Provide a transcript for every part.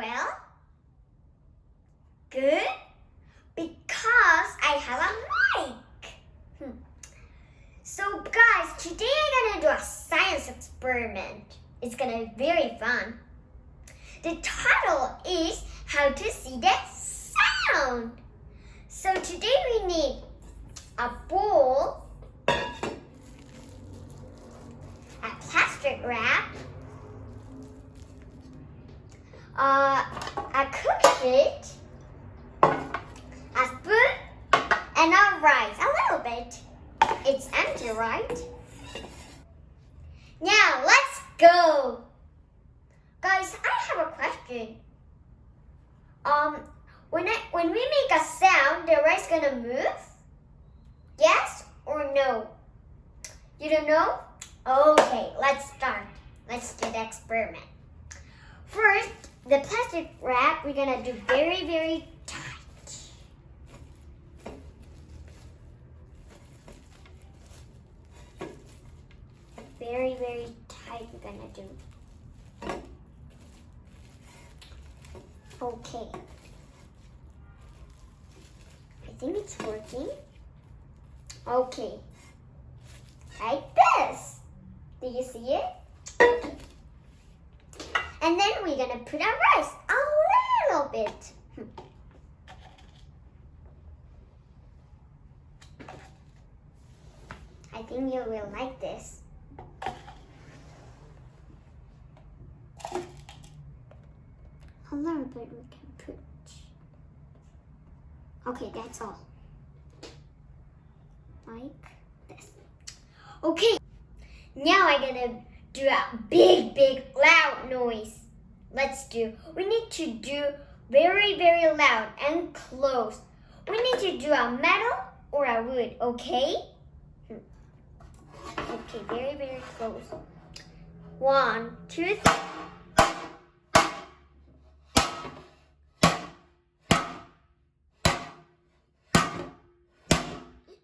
well? Good. Because I have a mic. So guys, today I'm gonna do a science experiment. It's gonna be very fun. The title is How to See the Sound. So today we need a bowl, a plastic wrap, a cook sheet, a spoon, and a rice. A little bit. It's empty, right? Now let's go. Guys, I have a question. When we make a sound, the rice gonna move? Yes or no? You don't know? Okay, let's start. Let's do the experiment. First, the plastic wrap we're gonna do very, very tight. Very, very tight we're gonna do. Okay. I think it's working. Okay. Like this. Do you see it? Okay. And then we're gonna put our rice a little bit. I think you will like this. A little bit we can put. Okay, that's all. Like this. Okay, now I'm gonna do a big, big, loud noise. We need to do very, very loud and close. We need to do a metal or a wood, okay? Okay, very, very close. 1, 2, 3.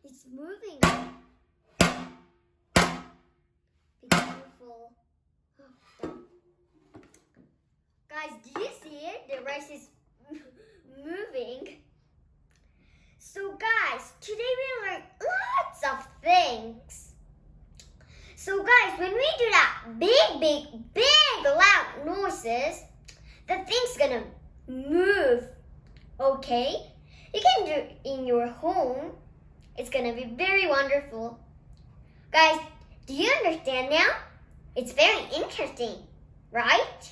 It's moving. Be careful. Guys, do you see it? The rice is moving. So guys, today we learned lots of things. So guys, when we do that big, big, big loud noises, the thing's gonna move. Okay? You can do it in your home. It's gonna be very wonderful. Guys, do you understand now? It's very interesting, right?